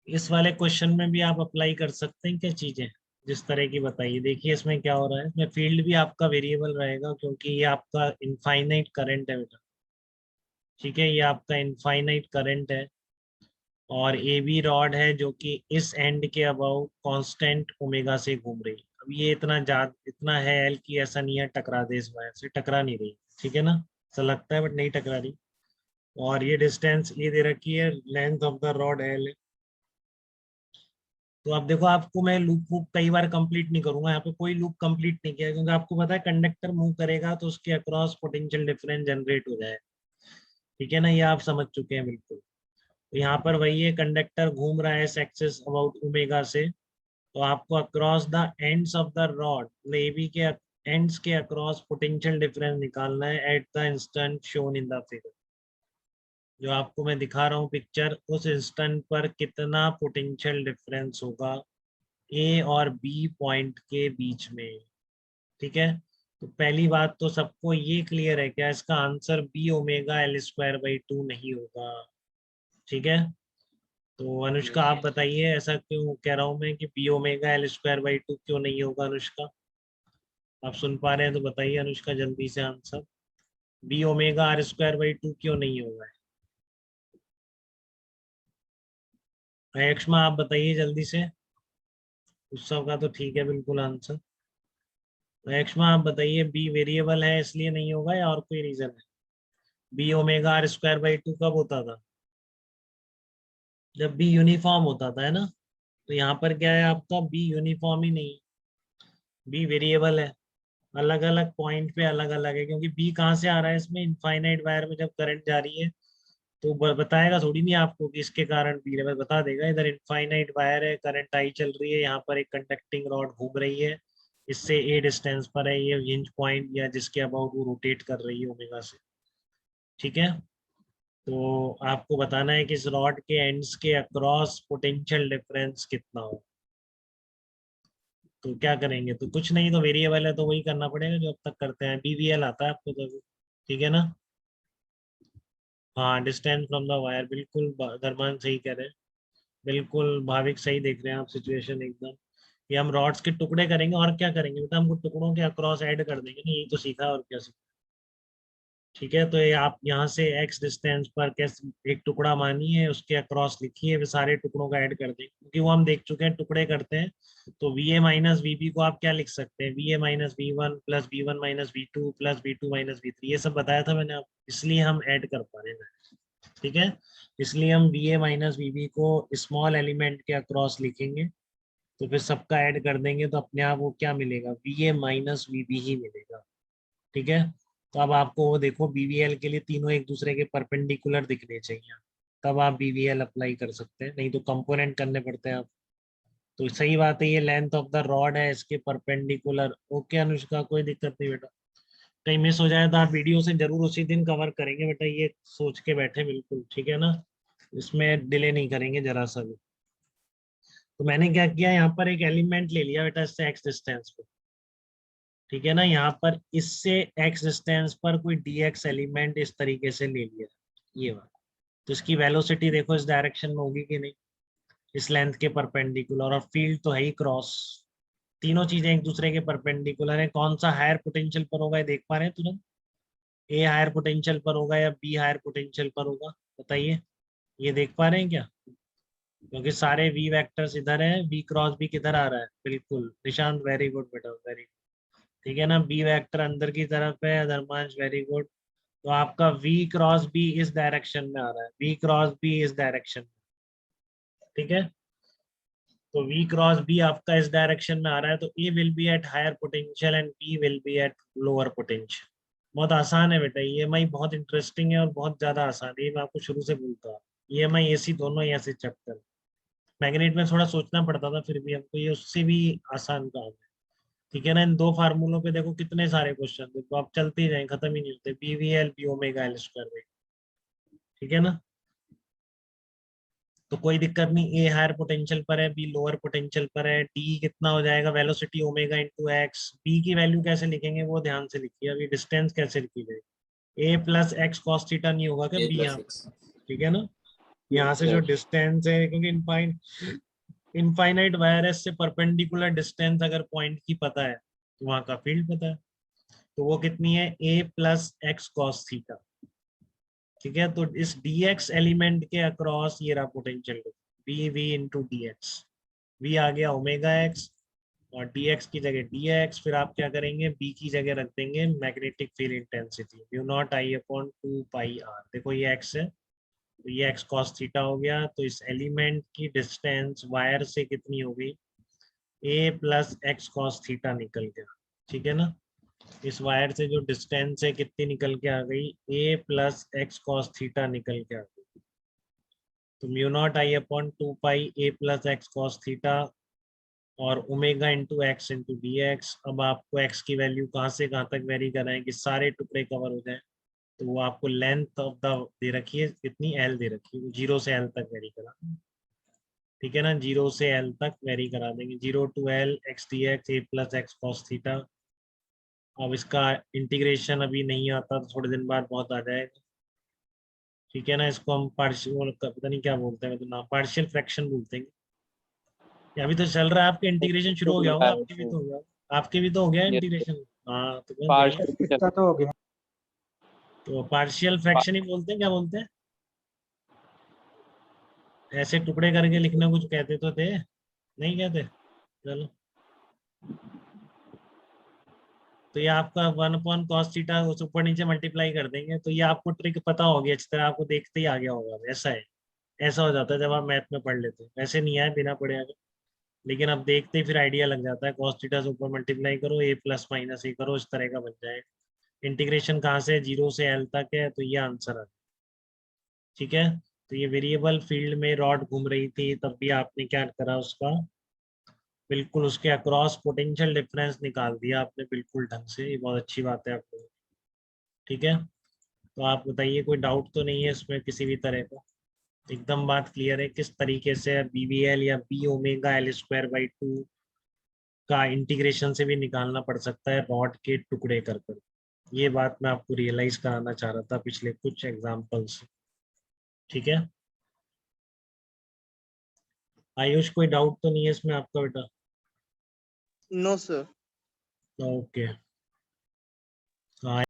इस वाले क्वेश्चन में भी आप अप्लाई कर सकते हैं क्या चीजें, जिस तरह की बताइए। देखिए इसमें क्या हो रहा है, इसमें फील्ड भी आपका वेरिएबल रहेगा क्योंकि ये आपका इनफाइनाइट करंट है बेटा। ठीक है, ये आपका इनफाइनाइट करंट है और ए बी रॉड है जो कि इस एंड के अबाउ कांस्टेंट ओमेगा से घूम रही है। अब ये इतना है एल की, ऐसा नहीं है टकरा दे, इस वायर से टकरा नहीं रही। ठीक है ना, ऐसा लगता है बट नहीं टकरा रही। और ये डिस्टेंस ये दे रखी है, length of the rod L है। तो अब देखो, आपको मैं लूप वूप कई बार कंप्लीट नहीं करूंगा, यहाँ पे कोई लूप कंप्लीट नहीं किया क्योंकि आपको पता है कंडक्टर मूव करेगा तो उसके अक्रॉस पोटेंशियल डिफरेंस जनरेट हो जाए। ठीक है ना, ये आप समझ चुके हैं बिल्कुल। तो यहाँ पर वही है, कंडक्टर घूम रहा है इस एक्सिस अबाउट ओमेगा से, तो आपको across the ends of the rod, A B के एंड्स के अक्रॉस पोटेंशियल डिफरेंस निकालना है at the instant shown in the figure. जो आपको मैं दिखा रहा हूँ पिक्चर, उस इंस्टेंट पर कितना पोटेंशियल डिफरेंस होगा ए और बी पॉइंट के बीच में। ठीक है, तो पहली बात तो सबको ये क्लियर है क्या, इसका answer B omega L square by two नहीं होगा। ठीक है, तो अनुष्का यस। आप बताइए ऐसा क्यों कह रहा हूं मैं कि B omega L square by two क्यों नहीं होगा। अनुष्का आप सुन पा रहे हैं तो बताइए अनुष्का जल्दी से answer, B omega R square by two क्यों नहीं होगा। यक्षमा आप बताइए जल्दी से। उस सब का तो ठीक है बिल्कुल आंसर। यक्षमा आप बताइए, बी वेरिएबल है इसलिए नहीं होगा या और कोई रीजन है। B omega R square by two कब होता था, जब बी यूनिफॉर्म होता था, है ना। तो यहाँ पर क्या है, आपका बी यूनिफॉर्म ही नहीं, बी वेरिएबल है। अलग अलग पॉइंट पे अलग अलग है क्योंकि बी कहाँ से आ रहा है इसमें, इनफाइनाइट वायर में जब करंट जा रही है तो बताएगा थोड़ी नहीं आपको कि इसके कारण बी लेवल, बता देगा इधर इनफाइनाइट वायर है, करंट आई चल रही है, यहाँ पर एक कंडक्टिंग रॉड घूम रही है, इससे ए डिस्टेंस पर है ये हिंज पॉइंट या जिसके अबाउट वो रोटेट कर रही है ओमेगा से। ठीक है, तो आपको बताना है कि इस रॉड के एंड्स के अक्रॉस पोटेंशियल डिफरेंस कितना हो। तो क्या करेंगे, तो कुछ नहीं, तो वेरिएबल है तो वही करना पड़ेगा जो अब तक करते हैं, बीवीएल आता है आपको तो। ठीक है ना, हाँ डिस्टेंस फ्रॉम द वायर, बिल्कुल धर्मान सही कह रहे हैं, बिल्कुल भाविक सही देख रहे हैं आप सिचुएशन एकदम। ये हम रॉड्स के टुकड़े करेंगे और क्या करेंगे बेटा, हमको टुकड़ों के अक्रॉस ऐड कर देंगे ना, यही तो सीखा और क्या सीखा। ठीक है, तो ये आप यहाँ से एक्स डिस्टेंस पर कैसे एक टुकड़ा मानिए, उसके अक्रॉस लिखिए, वे सारे टुकड़ों का ऐड कर देंगे क्योंकि वो हम देख चुके हैं टुकड़े करते हैं। तो V A minus V B को आप क्या लिख सकते हैं, V A minus V one plus V one minus V two plus V two minus V three, ये सब बताया था मैंने आप, इसलिए हम ऐड कर पा रहे हैं। ठीक है, इसलिए हम V A minus V B को स्मॉल एलिमेंट के अक्रॉस लिखेंगे, तो फिर सबका ऐड कर देंगे तो अपने आप वो क्या मिलेगा, V A minus V B ही मिलेगा। ठीक है, तो अब आपको वो देखो, बीवीएल के लिए तीनों एक दूसरे के परपेंडिकुलर दिखने चाहिए, तब आप बीवीएल अप्लाई कर सकते हैं, नहीं तो कंपोनेंट करने पड़ते हैं आप। तो सही बात है, ये लेंथ ऑफ द रॉड है इसके परपेंडिकुलर। ओके अनुष्का, कोई दिक्कत नहीं बेटा, कहीं मिस हो जाए तो आप वीडियो से जरूर उसी दिन कवर करेंगे बेटा, ये सोच के बैठे बिल्कुल। ठीक है ना, इसमें डिले नहीं करेंगे जरा सा भी। तो मैंने क्या किया, यहाँ पर एक एलिमेंट ले लिया बेटा इससे एक्स डिस्टेंस पे। ठीक है ना, यहाँ पर इससे एक्स डिस्टेंस पर कोई डीएक्स एलिमेंट इस तरीके से ले लिया, ये वाला। तो इसकी वेलोसिटी देखो इस डायरेक्शन में होगी कि नहीं, इस लेंथ के परपेंडिकुलर, और फील्ड तो है ही क्रॉस। तीनों चीजें एक दूसरे के परपेंडिकुलर है, कौन सा हायर पोटेंशियल पर होगा ये देख पा रहे हैं तुरंत, ए हायर पोटेंशियल पर होगा या बी हायर पोटेंशियल पर होगा, बताइए, ये देख पा रहे हैं क्या। क्योंकि सारे वी वेक्टर्स इधर है, वी क्रॉस भी किधर आ रहा है, बिल्कुल निशांत वेरी गुड बेटा, वेरी। ठीक है ना, बी वेक्टर अंदर की तरफ है, धर्मांश वेरी गुड। तो आपका v क्रॉस बी इस डायरेक्शन में आ रहा है, v क्रॉस बी इस डायरेक्शन में। ठीक है, तो v क्रॉस बी आपका इस डायरेक्शन में आ रहा है, तो a will be at higher potential and b will be at lower potential. बहुत आसान है बेटा, ईएमआई बहुत इंटरेस्टिंग है और बहुत ज्यादा आसान है, ये मैं आपको शुरू से बोलता हूँ। ईएमआई एसी दोनों ही ऐसे चैप्टर, मैग्नेट में थोड़ा सोचना पड़ता था, फिर भी हमको ये उससे भी आसान काम है। ठीक है ना, इन दो फार्मूलों पे देखो कितने सारे क्वेश्चन थे, तो आप चलते ही जाए, खत्म ही नहीं होते, B V L B omega L square. ठीक है ना, तो कोई दिक्कत नहीं, ए हायर पोटेंशियल पर है, बी लोअर पोटेंशियल पर है, डी कितना हो जाएगा, velocity omega into x, B की वैल्यू कैसे लिखेंगे वो ध्यान से लिखिए, अभी डिस्टेंस कैसे लिखी जाएगी, ए प्लस एक्स कॉस थीटा नहीं होगा क्या ए बी यहाँ प्लस पर। एक्स। ठीक है ना, यहाँ से जो डिस्टेंस है, क्योंकि इनफाइनाइट वायरस से परपेंडिकुलर डिस्टेंस अगर पॉइंट की पता है तो वहां का फील्ड पता है, तो वो कितनी है, a plus x cos theta. ठीक है, तो इस dx एलिमेंट के अक्रॉस ये रहा potential B V into D X. V आ गया ओमेगा एक्स और dx की जगह dx, फिर आप क्या करेंगे, b की जगह रख देंगे magnetic field intensity mu naught I upon 2 pi R. देखो ये x है तो ये x cos थीटा हो गया, तो इस एलिमेंट की डिस्टेंस वायर से कितनी हो गई, a plus X cos theta निकल गया। ठीक है ना, इस वायर से जो डिस्टेंस है कितनी निकल के आ गई, a plus X cos theta निकल के आ गई। तो mu naught I upon 2 pi a plus X cos theta और omega into X into D X. अब आपको x की वैल्यू कहाँ से कहाँ तक वेरी करना है कि सारे टुकड़े कवर हो जाए, तो वो आपको लेंथ ऑफ द दे रखी है कितनी, l दे रखी है, 0 से l तक वेरी करा। ठीक है ना, 0 से l तक वेरी करा देंगे, 0 to l x d x a plus x cos theta. अब इसका इंटीग्रेशन अभी नहीं आता, तो थोड़े दिन बाद बहुत आ जाएगा। ठीक है ना, इसको हम पार्शियल, पता नहीं क्या बोलते हैं, मतलब पार्शियल फ्रैक्शन बोलते हैं। ये अभी तो चल रहा है, आपके इंटीग्रेशन शुरू हो गया होगा, आपके भी तो हो गया, आपके भी तो हो गया इंटीग्रेशन। हाँ तो बस बढ़िया। इसका तो हो गया। तो पार्शियल फ्रैक्शन ही बोलते हैं, क्या बोलते हैं, ऐसे टुकड़े करके लिखना कुछ कहते तो थे, नहीं कहते। चलो, तो ये आपका 1/cos थीटा उस ऊपर नीचे मल्टीप्लाई कर देंगे, तो ये आपको ट्रिक पता होगी अच्छी तरह, आपको देखते ही आ गया होगा। ऐसा है, ऐसा हो जाता है जब आप मैथ में पढ़ लेते हैं, वैसे नहीं आए बिना पढ़े आगे, लेकिन अब देखते ही फिर आइडिया लग जाता है। cos थीटा से ऊपर मल्टीप्लाई करो, a प्लस माइनस ए करो, इस तरह का बन जाएगा। इंटीग्रेशन कहाँ से, 0 से l तक है, तो ये आंसर है। ठीक है, तो ये वेरिएबल फील्ड में रॉड घूम रही थी, तब भी आपने क्या करा, उसका बिल्कुल उसके अक्रॉस पोटेंशियल डिफरेंस निकाल दिया आपने बिल्कुल ढंग से, ये बहुत अच्छी बात है आपको। ठीक है, तो आप बताइए, कोई डाउट तो नहीं है इसमें किसी भी तरह का, एकदम बात क्लियर है किस तरीके से BVL या B omega L square by 2 का इंटीग्रेशन से भी निकालना पड़ सकता है रॉड के टुकड़े कर कर। ये बात मैं आपको रियलाइज कराना चाह रहा था पिछले कुछ एग्जाम्पल से। ठीक है, आयुष कोई डाउट तो नहीं है इसमें आपका बेटा? No sir. ओके, हाँ।